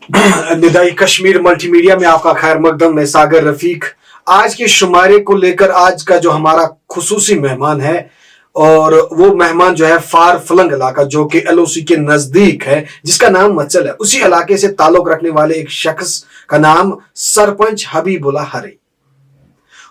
निदाई कश्मीर मल्टीमीडिया में आपका खैर मकदम। मैं सागर रफीक। आज के शुमारे को लेकर आज का जो हमारा खुसूसी मेहमान है, और वो मेहमान जो है फार फलंग इलाका जो कि एलओसी के नजदीक है, जिसका नाम मचल है, उसी इलाके से ताल्लुक रखने वाले एक शख्स का नाम सरपंच हबीबुल्लाह हरी।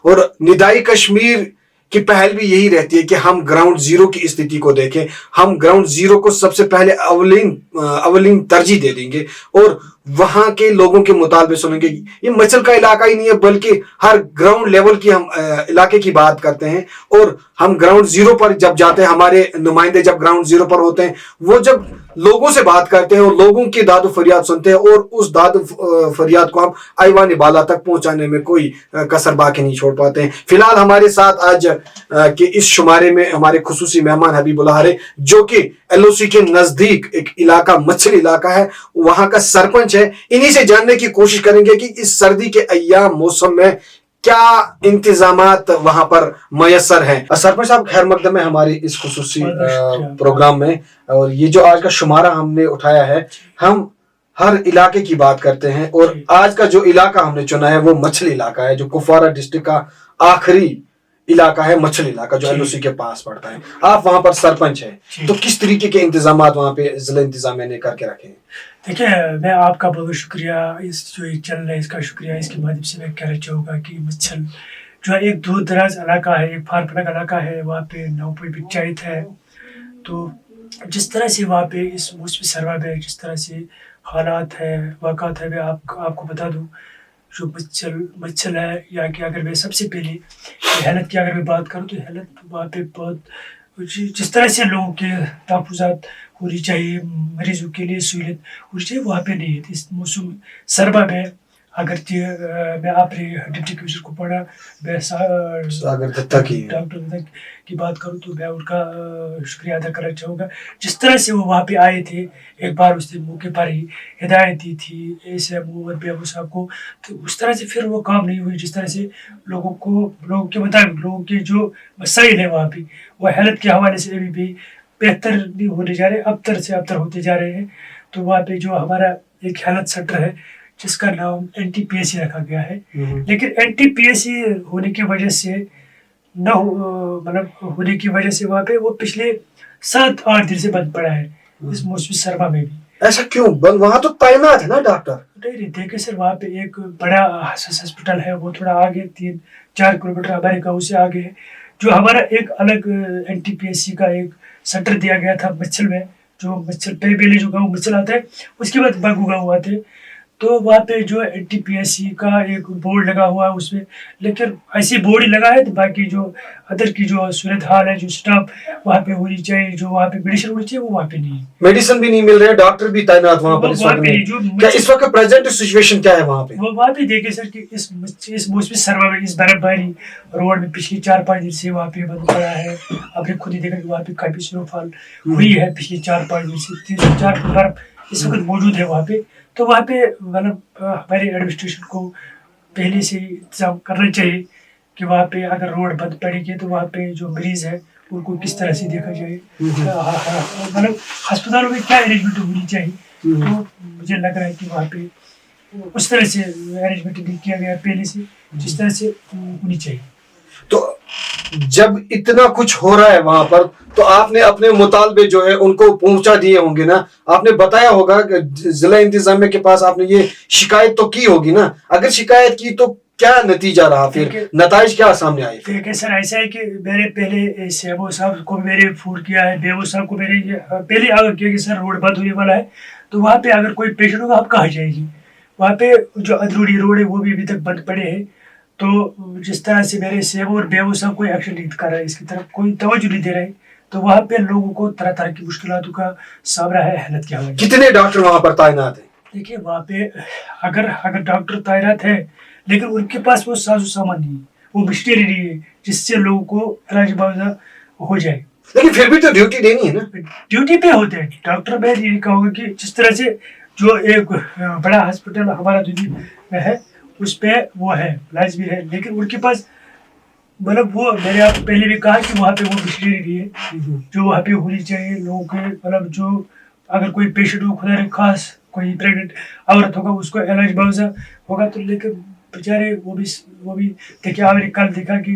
और निदाई कश्मीर की पहल भी यही रहती है कि हम ग्राउंड जीरो की स्थिति को देखें। हम ग्राउंड जीरो को सबसे पहले अवलीन तरजीह दे देंगे और वहां के लोगों के मुतालबे सुनेंगे। ये मचल का इलाका ही नहीं है, बल्कि हर ग्राउंड लेवल की हम इलाके की बात करते हैं। और हम ग्राउंड जीरो पर जब जाते हैं, हमारे नुमाइंदे जब ग्राउंड जीरो पर होते हैं, वो जब लोगों से बात करते हैं और लोगों की दाद फरियाद सुनते हैं, और उस दाद फरियाद को हम आईवान बाला तक पहुंचाने में कोई कसर बाकी नहीं छोड़ पाते हैं। फिलहाल हमारे साथ आज के इस शुमारे में हमारे खुसूसी मेहमान हबीबुल्लाह हरी, जो कि एलओसी के नजदीक एक इलाका मच्छर इलाका है, वहां का सरपंच है। इन्हीं से जानने की कोशिश करेंगे कि इस सर्दी के अय्याम मौसम में क्या इंतजामात वहां पर मयसर हैं। सरपंच साहब, खैर मकदम है हमारी इस खुसूसी प्रोग्राम में। और ये जो आज का शुमारा हमने उठाया है, हम हर इलाके की बात करते हैं, और आज का जो इलाका हमने चुना है वो मछली इलाका है, जो कुपवारा डिस्ट्रिक्ट का आखिरी इलाका है, मछली इलाका जो एलओसी के पास पड़ता है। आप वहां पर सरपंच हैं, तो किस तरीके के इंतजामात वहां पे जिला इंतजामिया ने करके रखे हैं? देखिए, मैं आपका बहुत शुक्रिया, इस जो चल रहा है इसका शुक्रिया। इसके माध्यम से मैं कहना चाहूँगा कि मच्छल जो है एक दूर दराज इलाका है, एक फार फलंग इलाका है, वहाँ पे नौपई पंचायत है। तो जिस तरह से वहाँ पे इस मौसमी सर्वा में जिस तरह से हालात है, वाक़ात है, मैं आपको बता दूँ। जो मच्छल है, या कि अगर मैं सबसे पहले हालत की अगर मैं बात करूँ, तो हालत वहाँ पे बहुत जिस तरह से लोगों के तहफ़्फ़ुज़ात होनी चाहिए, मरीजों के लिए सहूलियत होनी चाहिए, वहाँ पे नहीं है। इस मौसम सर्मा में अगर मैं आपने डिप्टी कमिश्नर को पढ़ा, मैं सागर दत्ता डॉक्टर की बात करूँ, तो मैं उनका शुक्रिया अदा करना चाहूँगा। जिस तरह से वो वहाँ पे आए थे, एक बार उसने मौके पर ही हिदायत दी थी एसएमओ और बीएमओ साहब को, तो उस तरह से फिर वो काम नहीं हुई। जिस तरह से लोगों के मुताबिक लोगों के जो मसाइल है वहाँ पे, वो हेल्थ के हवाले से अभी भी बेहतर नहीं होने जा रहे, अबतर से अबतर होते जा रहे हैं। तो वहाँ पे जो हमारा एक हेल्थ सेंटर है, जिसका नाम एनटीपीएसी रखा गया है, लेकिन एनटीपीएसी होने की वजह से होने की वजह से वहाँ पे वो पिछले 7-8 दिन से बंद पड़ा है, इस मौसमी सरमा में भी। ऐसा क्यों बंद? वहाँ तो तैनात है ना डॉक्टर? नहीं, देखिए सर, वहाँ पे एक बड़ा हॉस्पिटल है, वो थोड़ा आगे 3-4 किलोमीटर हमारे गाँव से आगे है। जो हमारा एक अलग एनटीपीएसी का एक सेंटर दिया गया था मच्छल में, जो मच्छल पहले जो गाँव मच्छल आता है, उसके बाद बागू गाँव आते हैं। तो वहाँ पे जो एनटीपीएसी का एक बोर्ड लगा हुआ है उसमें, लेकिन ऐसी बोर्ड ही लगा है, तो बाकी जो अदर की जो सूरत हाल है, जो स्टाफ वहाँ पे होनी चाहिए, जो वहाँ पे मेडिसिन होनी चाहिए, वो वहाँ पे नहीं है। मेडिसिन भी नहीं मिल रहे, डॉक्टर भी तैनात वहाँ पर क्या इस वक्त प्रेजेंट सिचुएशन क्या है वहाँ पे? वो वहाँ पे देखिए सर कि इस मौसमी सर्वा में, इस बर्फबारी रोड में पिछले 4-5 दिन से वहाँ पे बंद पड़ा है। आपने खुद ही देखा कि वहाँ पे काफी स्नोफॉल हुई है पिछले 4-5 दिन से, 3-4 फुट बर्फ इस वक्त मौजूद है वहाँ पे। तो वहाँ पे मतलब हमारे एडमिनिस्ट्रेशन को पहले से इंतजाम करना चाहिए कि वहाँ पे अगर रोड बंद पड़ेगी, तो वहाँ पे जो मरीज है उनको किस तरह से देखा जाए, मतलब अस्पतालों में क्या अरेंजमेंट होनी चाहिए। तो मुझे लग रहा है कि वहाँ पे उस तरह से अरेंजमेंट नहीं किया गया पहले से, जिस तरह से होनी चाहिए। तो जब इतना कुछ हो रहा है वहां पर, तो आपने अपने मुतालबे जो है उनको पहुंचा दिए होंगे ना? आपने बताया होगा कि जिला इंतजामिया के पास आपने ये शिकायत तो की होगी ना? अगर शिकायत की तो क्या नतीजा रहा, फिर नताइज क्या सामने आए? ठीक है सर, ऐसा है कि मैंने पहले सीएमओ साहब को मेरे फोन किया है, बीएमओ साहब को मेरे पहले आगे किया कि सर रोड बंद होने वाला है, तो वहाँ पे अगर कोई पेशेंट होगा आप कहाँ जाएगी। वहाँ पे जो अधरूढ़ी रोड है वो भी अभी तक बंद पड़े हैं। तो जिस तरह से मेरे सीएमओ और बीएमओ साहब कोई एक्शन नहीं कर रहे, इसकी तरफ कोई तवज्जो नहीं दे रहे, तो वहाँ पे लोगों को तरह तरह की मुश्किलातों का सामना है हालत के हवाले। कितने डॉक्टर वहाँ पर तैनात है? देखिए, वहाँ पे अगर डॉक्टर तैनात है, लेकिन उनके पास वो साजो सामान नहीं है, वो मशीनरी नहीं है जिससे लोगों को इलाज मुआवजा हो जाए। लेकिन फिर भी तो ड्यूटी देनी है ना? ड्यूटी पे होते हैं डॉक्टर। मैं ये कहूँगा कि जिस तरह से जो एक बड़ा हॉस्पिटल हमारा दिल्ली में है, उस पे वो है, इलाज भी है, लेकिन उनके पास मतलब वो मैंने आपको पहले भी कहा कि वहाँ पे वो मशीनरी नहीं है जो वहाँ पे होनी चाहिए लोगों के। मतलब जो अगर कोई पेशेंट हो, खुदा ने खास कोई प्रेग्नेंट औरत होगा उसको एलर्जी बहुत ज़्यादा होगा, तो लेकिन बेचारे वो भी देखिए, आपने कल देखा कि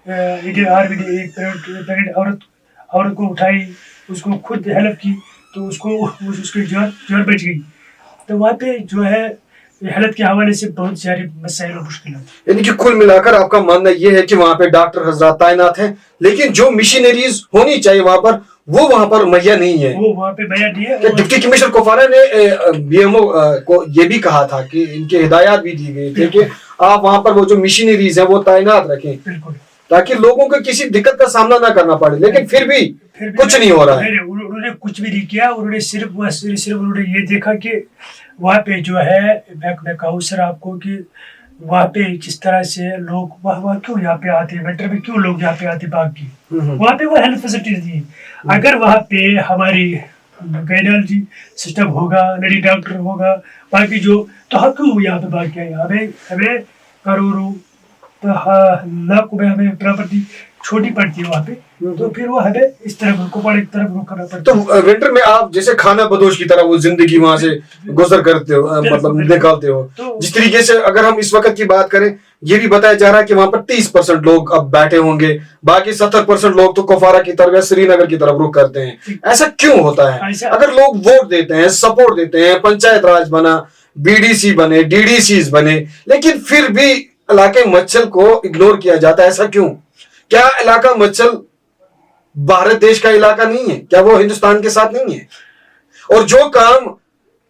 इंडियन आर्मी ने एक प्रेग्नेंट औरत को उठाई, उसको खुद हेल्प की, तो उसकी जान बच गई। तो वहाँ पे जो है हेल्थ के हवाले से बहुत सारी मसाइल और मुश्किल है। यानी कि कुल मिलाकर आपका मानना यह है कि वहां पे डॉक्टर हजरात तैनात हैं, लेकिन जो मशीनरीज होनी चाहिए वहां पर मुहैया नहीं है, वो वहाँ पे मुहैया नहीं है। डिप्टी कमिश्नर कुपवारा ने बीएमओ को ये भी कहा था कि इनके हिदायत भी दी गई थी कि आप वहां पर वो जो मशीनरीज है वो तैनात रखें, बिल्कुल, ताकि लोगों को किसी दिक्कत का सामना ना करना पड़े, लेकिन फिर भी कुछ नहीं हो रहा है। उन्होंने कुछ भी नहीं किया, उन्होंने सिर्फ उन्होंने ये देखा कि वहाँ पे जो है, मैं कहूँ सर आपको कि वहाँ पे जिस तरह से लोग वहाँ क्यों यहाँ पे आते हैं, विंटर में क्यों लोग यहाँ पे आते हैं भाग के, वहाँ पे वो हेल्थ फैसिलिटीज नहीं है। अगर वहाँ पे हमारी गाइनोलॉजी सिस्टम होगा, लेडी डॉक्टर होगा, बाकी जो, तो हम क्यों यहाँ पे भाग के आए? हमें करोड़ों लाखों में हमें प्रॉपर्टी छोटी पड़ती है वहाँ पे, तो फिर वो हमें इस तरफ रुख करना पड़ता है। तो विंटर में आप जैसे खाना बदोश की तरह वो जिंदगी वहां से गुजर करते हो, मतलब निकालते हो। तो जिस तरीके से अगर हम इस वक्त की बात करें, ये भी बताया जा रहा है कि वहां पर 30% लोग अब बैठे होंगे, बाकी 70% लोग तो कुपवारा की तरफ या श्रीनगर की तरफ रुख करते हैं। ऐसा क्यों होता है? अगर लोग वोट देते हैं, सपोर्ट देते हैं, पंचायत राज बना, बीडीसी बने, डीडीसीज बने, लेकिन फिर भी इलाके मच्छल को इग्नोर किया जाता है, ऐसा क्यों? क्या इलाका मच्छल भारत देश का इलाका नहीं है? क्या वो हिंदुस्तान के साथ नहीं है? और जो काम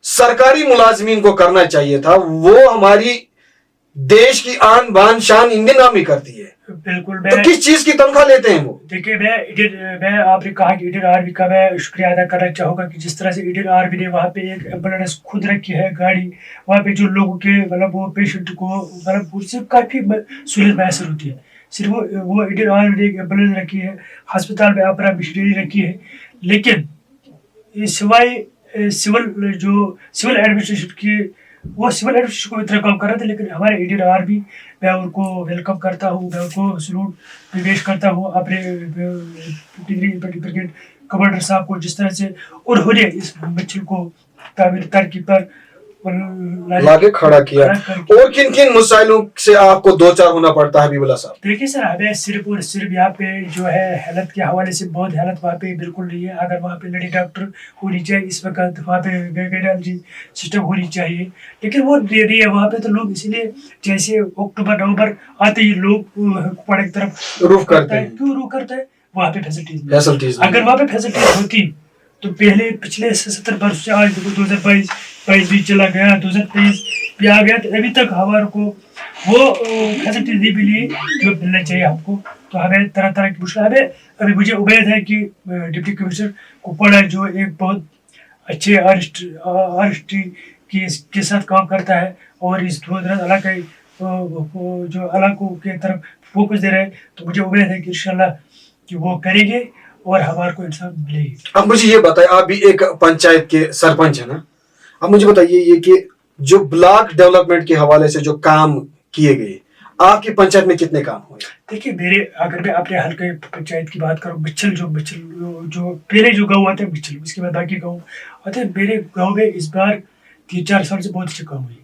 सरकारी मुलाजमीन को करना चाहिए था, वो हमारी देश की आन बान शान इंडियन आर्मी करती है। बिल्कुल। तो किस चीज की तनख्वाह लेते हैं वो? देखिए, मैं आपने कहा कि इंडियन आर्मी का मैं शुक्रिया अदा करना चाहूंगा कि जिस तरह से इंडियन आर्मी ने वहाँ पे एक एम्बुलेंस खुद रखी है, गाड़ी, वहाँ पे जो लोगों के मतलब वो पेशेंट को मतलब उससे काफी सहूलियत मैसर होती है। सिर्फ वो इंडियन आर्मी ने एक एम्बुलेंस रखी है, अस्पताल में अपना मशीनरी रखी है, लेकिन सिवाय सिविल एडमिनिस्ट्रेशन की, वो सिविल एडमिनिस्ट्रेशन को इतना काम कर रहे थे, लेकिन हमारे इंडियन आर्मी, मैं उनको वेलकम करता हूँ, मैं उनको सलूट पेश करता हूँ अपने ब्रिगेड कमांडर साहब को, जिस तरह से उन्होंने इस मच्छल को तरक्की पर लाके खड़ा किया। और किन किन मसाइलों से आपको दो चार होना पड़ता है हबीबुल्लाह साहब? देखिए सर, हमें सिर्फ और सिर्फ यहाँ पे जो है हेल्थ के हवाले से बहुत हेल्थ वहाँ पे बिल्कुल नहीं है। अगर वहाँ पे लेडी डॉक्टर होनी चाहिए, इस वक्त वहाँ पे गाइनोलॉजी सिस्टम होनी चाहिए, लेकिन वो दे रही है वहाँ पे। तो लोग इसीलिए जैसे अक्टूबर नवंबर आते ही लोग पहाड़ की तरफ रुख करते हैं। क्यों रुख करता है? वहाँ पे फैसिलिटीज, अगर वहाँ पे फैसिलिटीज होती तो पिछले 70 वर्ष से आज 2022 भी चला गया, 2023 भी आ गया, तो अभी तक हमारे को वो फैसिलिटी नहीं मिली जो मिलना चाहिए हमको। तो हमें तरह तरह की मुश्किल, हमें अभी मुझे उम्मीद है कि डिप्टी कमिश्नर कुपवाड़ा जो एक बहुत अच्छे आर्टिस्ट्री के साथ काम करता है और इस दूर-दराज इलाके जो इलाकों के तरफ फोकस दे रहे हैं, तो मुझे उम्मीद है कि इंशाल्लाह कि वो करेंगे और हमारे को इंसाफ मिलेगी। अब मुझे ये बताइए, आप भी एक पंचायत के सरपंच है ना, अब मुझे बताइए ये कि जो ब्लॉक डेवलपमेंट के हवाले से जो काम किए गए, आपकी पंचायत में कितने काम हुए? देखिए, अगर मैं अपने हल्के पंचायत की बात करूँ, बिच्छल जो पहले जो गाँव आते हैं बिच्छल, उसके बाद बाकी गाँव आते हैं। मेरे गाँव में इस बार 3-4 साल से बहुत अच्छा काम हुई,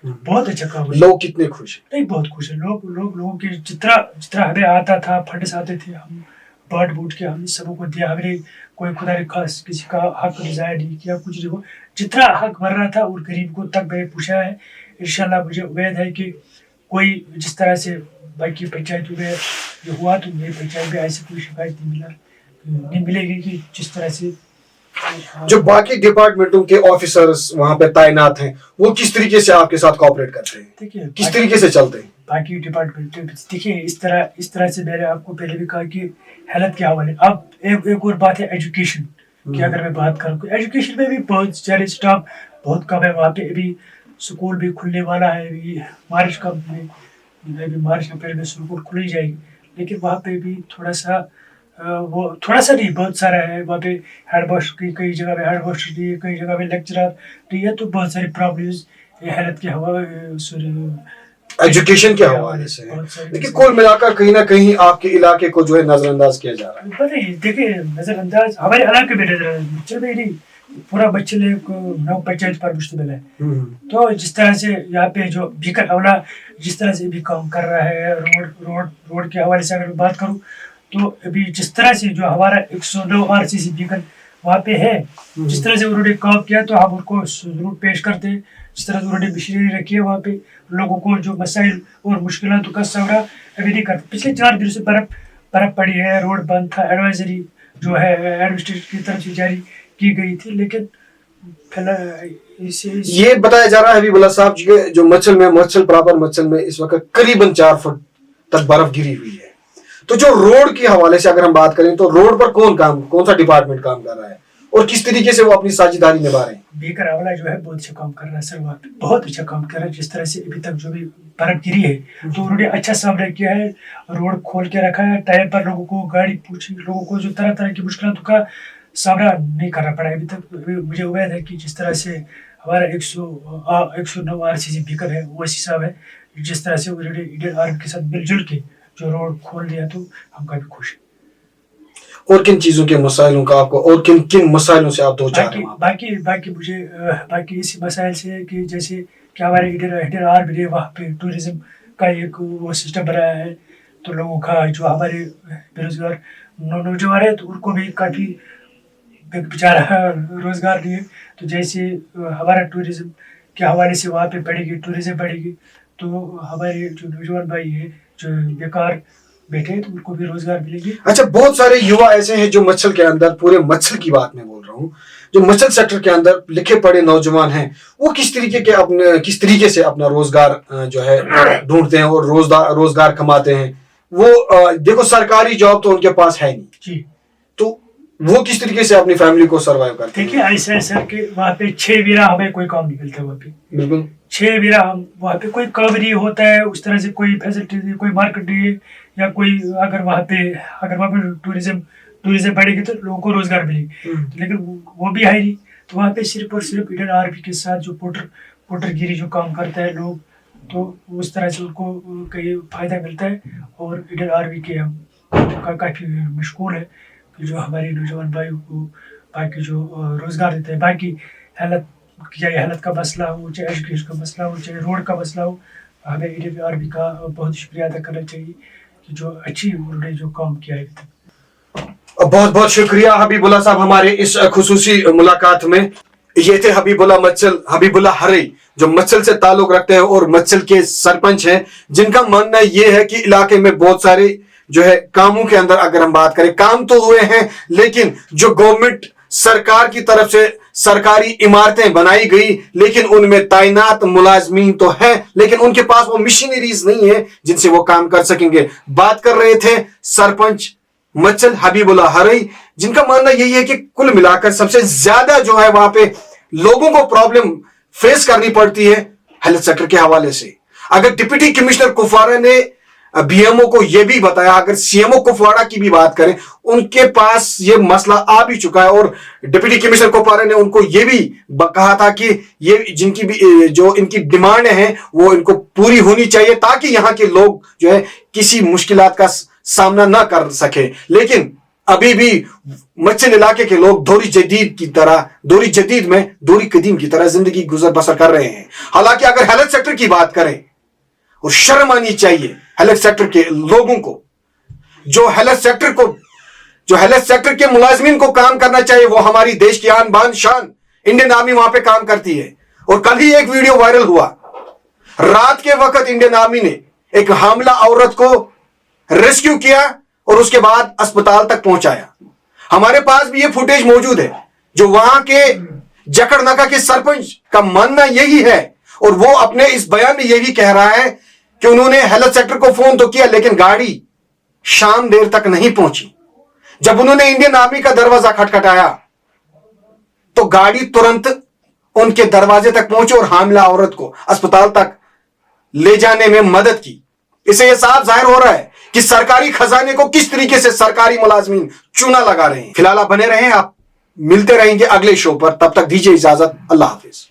बहुत अच्छा काम हुआ। लोग कितने खुश हैं? नहीं, बहुत खुश है लोगों के जितना हमें आता था, फंड्स आते थे, हम बांट बूट के हमने सबों को दिया। हमने कोई खुदा ने खास किसी का हक रिजाया नहीं किया, कुछ नहीं हुआ। जितना हक भर रहा था और गरीब को तक मैंने पूछा है। इंशाल्लाह मुझे उम्मीद है कि कोई जिस तरह से बाकी पंचायतों में जो हुआ, तो मेरी पंचायत में ऐसी कोई शिकायत नहीं मिलेगी कि जिस तरह से जो बाकी डिपार्टमेंटों के ऑफिसर्स वहाँ पे तैनात हैं, वो किस तरीके से आपके साथ कोऑपरेट करते हैं? देखिए, किस तरीके से चलते हैं बाकी डिपार्टमेंट? देखिए, इस तरह से मैंने आपको पहले भी कहा कि हेल्थ के हवाले। अब एक और बात है एजुकेशन की। अगर मैं बात करूँ, एजुकेशन में भी बहुत सारे स्टाफ बहुत कम है वहाँ पे। अभी स्कूल भी खुलने वाला है, अभी मार्च अप्रैल में स्कूल खुल ही जाएगी, लेकिन वहाँ पे भी थोड़ा सा नहीं, बहुत सारा है वहाँ पे। हेड मास्टर की कई जगह पे हेड मास्टर नहीं है, कई जगह पे लेक्चरर नहीं है, तो बहुत सारी प्रॉब्लम्स हेल्थ के एजुकेशन के हवाले से। देखिए, कुल मिलाकर कहीं ना कहीं आपके इलाके को जो है नजरअंदाज किया जा रहा है। देखिए, नजरअंदाज हमारे इलाके में नजरअंदाज नहीं, पूरा मच्छल एक नव पंचायत पर मुश्तमिल है। तो जिस तरह से यहाँ पे जो भीकर हवला जिस तरह से भी काम कर रहा है, रोड के हवाले से अगर मैं बात करूँ तो अभी जिस तरह से जो हमारा 109 RCC बीकन वहाँ पे है, जिस तरह से उन्होंने काम किया तो हम उनको जरूर पेश करते हैं। जिस तरह से उन्होंने मशीनरी रखी है वहाँ पे लोगों को जो मसाइल और मुश्किलातों का सामना अभी नहीं करते। पिछले 4 दिनों से बर्फ पड़ी है, रोड बंद था, एडवाइजरी जो है एडमिनिस्ट्रेशन की तरफ से जारी की गई थी, लेकिन ये बताया जा रहा है हबीबुल्लाह साहब जी के जो मच्छल में इस वक्त करीबन 4 फुट तक बर्फ गिरी हुई है। तो जो रोड के हवाले से अगर हम बात करें तो रोड पर कौन सा डिपार्टमेंट काम कर रहा है और किस तरीके से वो अपनी साझेदारी निभा रहे हैं? बीकर आंवला जो है बहुत अच्छा काम कर रहा है सर, वहाँ पे बहुत अच्छा काम कर रहा है। जिस तरह से अभी तक जो भी बर्फ गिरी है तो उन्होंने अच्छा सामना किया है, रोड खोल के रखा है, टाइम पर लोगों को गाड़ी पूछी, लोगों को जो तरह तरह की मुश्किलों का सामना नहीं करना पड़ा अभी तक। मुझे उम्मीद है कि जिस तरह से हमारा 109 RCC बीकर है वो इस हिसाब है, जिस तरह से उन्होंने इंडियन आर्मी के साथ मिलजुल के जो रोड खोल दिया तो हम काफी खुश हैं। और किन चीजों के मसाइलों का आपको और किन मसाइलों से आप दो चार हैं? बाकी इसी मसाइल से कि जैसे कि हमारे इंडियन आर्मी ने वहाँ पे टूरिज्म का एक वो सिस्टम बनाया है, तो लोगों का जो हमारे बेरोजगार नौजवान है तो उनको भी काफ़ी बेचारा रोजगार दिए। तो जैसे हमारा टूरिज्म के हवाले से वहाँ पे टूरिज्म बढ़ेगी तो हमारे जो नौजवान भाई है जो बेकार बैठे हैं तो उनको भी रोजगार मिलेगी। अच्छा, बहुत सारे युवा ऐसे हैं जो मच्छल के अंदर, पूरे मच्छल की बात मैं बोल रहा हूँ, जो मच्छल सेक्टर के अंदर लिखे पढ़े नौजवान हैं, वो किस तरीके से अपना रोजगार जो है ढूंढते हैं और रोजगार कमाते हैं। वो देखो सरकारी जॉब तो उनके पास है नहीं जी, तो वो किस तरीके से अपनी फैमिली को सर्वाइव करते हैं? देखिए ऐसा है सर कि वहाँ पे 6 वीरा हमें कोई काम नहीं मिलता। वहाँ पे बिल्कुल 6 वीरा हम वहाँ पे कोई काम नहीं होता है, उस तरह से कोई फैसिलिटी नहीं, कोई मार्केट नहीं है, या कोई अगर वहाँ पे टूरिज्म बढ़ेगी तो लोगों को रोजगार मिलेगी, तो लेकिन वो भी है नहीं। तो वहाँ पे सिर्फ और सिर्फ इंडियन आर्मी के साथ जो पोटरगिरी जो काम करता है लोग, तो उस तरह से उनको कई फायदा मिलता है। और इंडियन आर्मी के हम काफ़ी मशहूर है कि जो हमारे नौजवान भाइयों को बाकी जो रोजगार देते हैं। बाकी हालत का मसला हो, चाहे एजुकेशन का मसला हो, चाहे रोड का मसला हो, हमें इंडियन आर्मी का बहुत शुक्रिया अदा करना चाहिए कि जो अच्छी उन्होंने जो काम किया है। बहुत बहुत शुक्रिया हबीबुल्लाह साहब हमारे इस खुसूसी मुलाकात में। ये थे हबीबुल्लाह हरई जो मच्छल से ताल्लुक रखते हैं और मच्छल के सरपंच हैं, जिनका मानना ये है कि इलाके में बहुत सारे जो है कामों के अंदर अगर हम बात करें, काम तो हुए हैं लेकिन जो गवर्नमेंट सरकार की तरफ से सरकारी इमारतें बनाई गई लेकिन उनमें तैनात मुलाजमीन तो है लेकिन उनके पास वो मशीनरीज नहीं है जिनसे वो काम कर सकेंगे। बात कर रहे थे सरपंच मच्छल हबीबुल्लाह हरई, जिनका मानना यही है कि कुल मिलाकर सबसे ज्यादा जो है वहां पे लोगों को प्रॉब्लम फेस करनी पड़ती है हेल्थ सेक्टर के हवाले से। अगर डिप्टी कमिश्नर कुपवाड़ा ने BMO को यह भी बताया, अगर CMO कुपवाड़ा की भी बात करें, उनके पास ये मसला आ भी चुका है और डिप्टी कमिश्नर कुपवाड़ा ने उनको ये भी कहा था कि ये जिनकी भी जो इनकी डिमांड है वो इनको पूरी होनी चाहिए ताकि यहाँ के लोग जो है किसी मुश्किलात का सामना ना कर सके। लेकिन अभी भी मच्छल इलाके के लोग दौरी कदीम की तरह जिंदगी गुजर बसर कर रहे हैं। हालांकि अगर हेल्थ सेक्टर की बात करें, और शर्म आनी चाहिए हेल्थ सेक्टर के लोगों को, जो हेल्थ सेक्टर के मुलाजमीन को काम करना चाहिए, वो हमारी देश की आन बान शान इंडियन आर्मी वहां पे काम करती है। और कल ही एक वीडियो वायरल हुआ, रात के वक्त इंडियन आर्मी ने एक हामला औरत को रेस्क्यू किया और उसके बाद अस्पताल तक पहुंचाया। हमारे पास भी ये फुटेज मौजूद है। जो वहां के जकड़नाका के सरपंच का मानना यही है और वो अपने इस बयान में ये भी कह रहा है कि उन्होंने हेल्थ सेक्टर को फोन तो किया लेकिन गाड़ी शाम देर तक नहीं पहुंची। जब उन्होंने इंडियन आर्मी का दरवाजा खटखटाया तो गाड़ी तुरंत उनके दरवाजे तक पहुंची और हामला औरत को अस्पताल तक ले जाने में मदद की। इससे यह साफ जाहिर हो रहा है कि सरकारी खजाने को किस तरीके से सरकारी मुलाजमीन चूना लगा रहे हैं। फिलहाल आप बने रहें, आप मिलते रहेंगे अगले शो पर। तब तक दीजिए इजाजत, अल्लाह हाफिज।